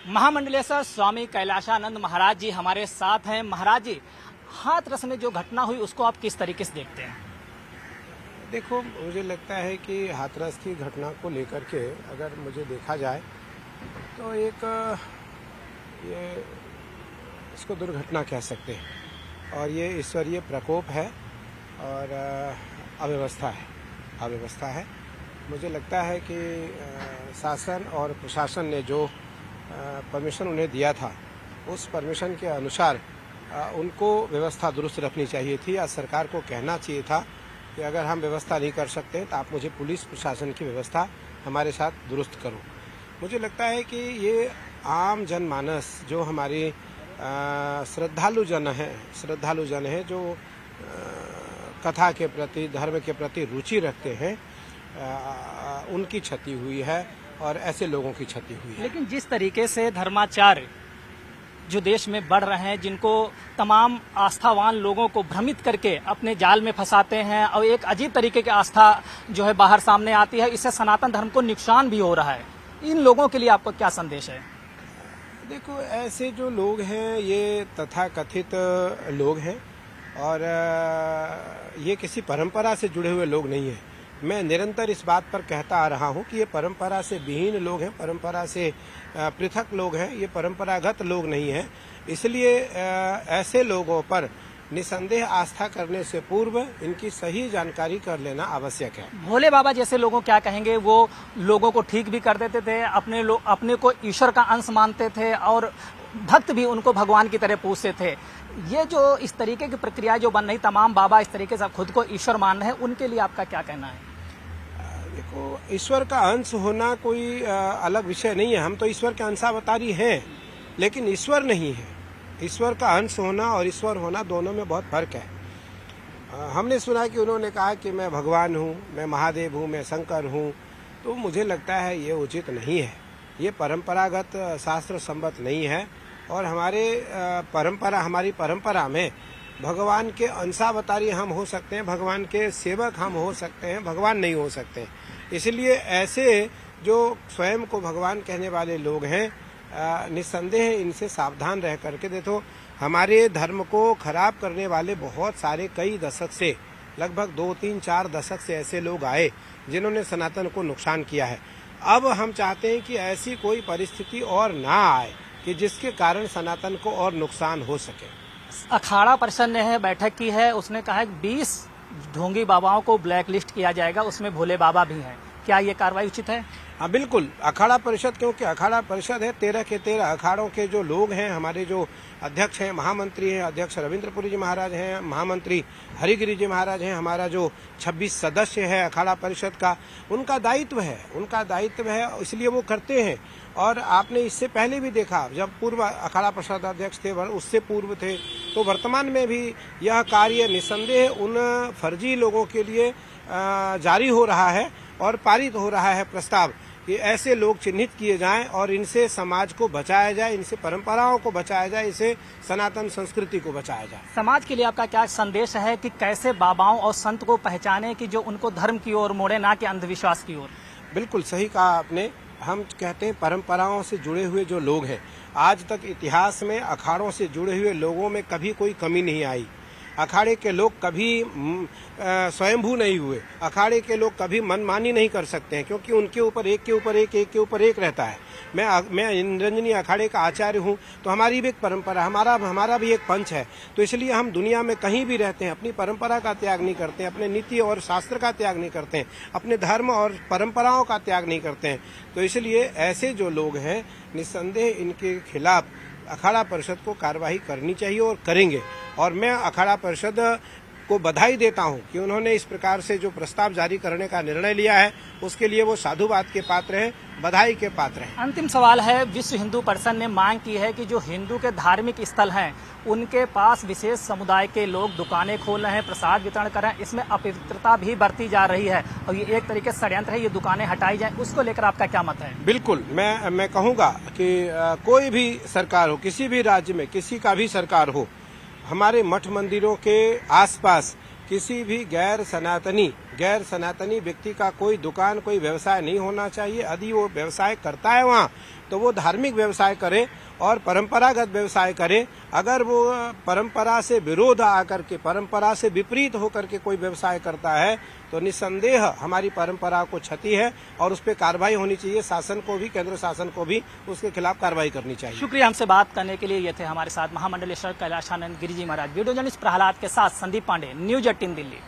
महामंडलेश्वर स्वामी कैलाशानंद महाराज जी हमारे साथ हैं। महाराज जी, हाथरस में जो घटना हुई उसको आप किस तरीके से देखते हैं? देखो, मुझे लगता है कि हाथरस की घटना को लेकर के अगर मुझे देखा जाए तो एक ये इसको दुर्घटना कह सकते हैं और ये ईश्वरीय प्रकोप है और अव्यवस्था है। मुझे लगता है कि शासन और प्रशासन ने जो परमिशन उन्हें दिया था उस परमिशन के अनुसार उनको व्यवस्था दुरुस्त रखनी चाहिए थी या सरकार को कहना चाहिए था कि अगर हम व्यवस्था नहीं कर सकते तो आप मुझे पुलिस प्रशासन की व्यवस्था हमारे साथ दुरुस्त करो। मुझे लगता है कि ये आम जनमानस जो हमारी श्रद्धालु जन है जो कथा के प्रति, धर्म के प्रति रुचि रखते हैं, उनकी क्षति हुई है और ऐसे लोगों की क्षति हुई है। लेकिन जिस तरीके से धर्माचार्य जो देश में बढ़ रहे हैं, जिनको तमाम आस्थावान लोगों को भ्रमित करके अपने जाल में फंसाते हैं और एक अजीब तरीके की आस्था जो है बाहर सामने आती है, इससे सनातन धर्म को नुकसान भी हो रहा है। इन लोगों के लिए आपका क्या संदेश है? देखो, ऐसे जो लोग हैं ये तथाकथित लोग हैं और ये किसी परंपरा से जुड़े हुए लोग नहीं हैं। मैं निरंतर इस बात पर कहता आ रहा हूँ कि ये परंपरा से विहीन लोग हैं, परंपरा से पृथक लोग हैं, ये परंपरागत लोग नहीं हैं। इसलिए ऐसे लोगों पर निसंदेह आस्था करने से पूर्व इनकी सही जानकारी कर लेना आवश्यक है। भोले बाबा जैसे लोगों क्या कहेंगे? वो लोगों को ठीक भी कर देते थे, अपने को ईश्वर का अंश मानते थे और भक्त भी उनको भगवान की तरह पूजते थे। ये जो इस तरीके की प्रक्रिया जो बन रही, तमाम बाबा इस तरीके से खुद को ईश्वर मान रहे हैं, उनके लिए आपका क्या कहना है? देखो, ईश्वर का अंश होना कोई अलग विषय नहीं है। हम तो ईश्वर के अंशावतारी हैं, लेकिन ईश्वर नहीं है। ईश्वर का अंश होना और ईश्वर होना दोनों में बहुत फर्क है। हमने सुना कि उन्होंने कहा कि मैं भगवान हूँ, मैं महादेव हूँ, मैं शंकर हूँ, तो मुझे लगता है ये उचित नहीं है। ये परंपरागत शास्त्र सम्मत नहीं है और हमारी परंपरा में भगवान के अंशावतारी हम हो सकते हैं, भगवान के सेवक हम हो सकते हैं, भगवान नहीं हो सकते। इसलिए ऐसे जो स्वयं को भगवान कहने वाले लोग हैं, निस्संदेह इनसे सावधान रह करके, देखो हमारे धर्म को खराब करने वाले बहुत सारे कई दशक से, लगभग 2, 3, 4 दशक से ऐसे लोग आए जिन्होंने सनातन को नुकसान किया है। अब हम चाहते हैं कि ऐसी कोई परिस्थिति और ना आए कि जिसके कारण सनातन को और नुकसान हो सके। अखाड़ा परिषद ने बैठक की है, उसने कहा है 20 ढोंगी बाबाओं को ब्लैक लिस्ट किया जाएगा, उसमें भोले बाबा भी हैं। क्या ये कार्रवाई उचित है? हाँ, बिल्कुल। अखाड़ा परिषद, क्योंकि अखाड़ा परिषद है 13 के 13 अखाड़ों के जो लोग हैं, हमारे जो अध्यक्ष हैं, महामंत्री हैं, अध्यक्ष रविंद्रपुरी जी महाराज हैं, महामंत्री हरिगिरी जी महाराज हैं, हमारा जो 26 सदस्य है अखाड़ा परिषद का, उनका दायित्व है, इसलिए वो करते हैं। और आपने इससे पहले भी देखा, जब पूर्व अखाड़ा परिषद अध्यक्ष थे, उससे पूर्व थे, तो वर्तमान में भी यह कार्य निसंदेह उन फर्जी लोगों के लिए जारी हो रहा है और पारित हो रहा है प्रस्ताव कि ऐसे लोग चिन्हित किए जाएं और इनसे समाज को बचाया जाए, इनसे परंपराओं को बचाया जाए, इसे सनातन संस्कृति को बचाया जाए। समाज के लिए आपका क्या संदेश है कि कैसे बाबाओं और संत को पहचाने कि जो उनको धर्म की ओर मोड़े, ना कि अंधविश्वास की ओर? बिल्कुल सही कहा आपने। हम कहते हैं परंपराओं से जुड़े हुए जो लोग हैं, आज तक इतिहास में अखाड़ों से जुड़े हुए लोगों में कभी कोई कमी नहीं आई। अखाड़े के लोग कभी स्वयंभू नहीं हुए, अखाड़े के लोग कभी मनमानी नहीं कर सकते हैं, क्योंकि उनके ऊपर एक के ऊपर एक रहता है। मैं निरंजनी अखाड़े का आचार्य हूँ, तो हमारी भी एक परंपरा, हमारा भी एक पंच है। तो इसलिए हम दुनिया में कहीं भी रहते हैं, अपनी परंपरा का त्याग नहीं करते हैं, अपने नीति और शास्त्र का त्याग नहीं करते हैं, अपने धर्म और परंपराओं का त्याग नहीं करते हैं। तो इसलिए ऐसे जो लोग हैं, निस्संदेह इनके खिलाफ अखाड़ा परिषद को कार्रवाई करनी चाहिए और करेंगे। और मैं अखाड़ा परिषद को बधाई देता हूं कि उन्होंने इस प्रकार से जो प्रस्ताव जारी करने का निर्णय लिया है, उसके लिए वो साधुवाद के पात्र हैं, बधाई के पात्र हैं। अंतिम सवाल है, विश्व हिंदू परिषद ने मांग की है कि जो हिंदू के धार्मिक स्थल हैं, उनके पास विशेष समुदाय के लोग दुकानें खोल रहे हैं, प्रसाद वितरण कर रहे हैं, इसमें अपवित्रता भी बढ़ती जा रही है और ये एक तरीके से षड्यंत्र है, ये दुकानें हटाई जाएं। उसको लेकर आपका क्या मत है? बिल्कुल, मैं कहूँगा कि कोई भी सरकार हो, किसी भी राज्य में किसी का भी सरकार हो, हमारे मठ मंदिरों के आसपास किसी भी गैर सनातनी गैर सनातनी व्यक्ति का कोई दुकान, कोई व्यवसाय नहीं होना चाहिए। यदि वो व्यवसाय करता है वहाँ, तो वो धार्मिक व्यवसाय करे और परंपरागत व्यवसाय करे। अगर वो परंपरा से विरोध आकर के, परंपरा से विपरीत होकर के कोई व्यवसाय करता है, तो निस्संदेह हमारी परंपरा को क्षति है और उस पर कार्रवाई होनी चाहिए। शासन को भी, केंद्र शासन को भी उसके खिलाफ कार्रवाई करनी चाहिए। शुक्रिया हमसे बात करने के लिए। ये थे हमारे साथ महामंडलेश्वर कैलाशानंद गिरिजी महाराज। वीडियो जर्नलिस्ट प्रहलाद के साथ संदीप पांडे, न्यूज 18 दिल्ली।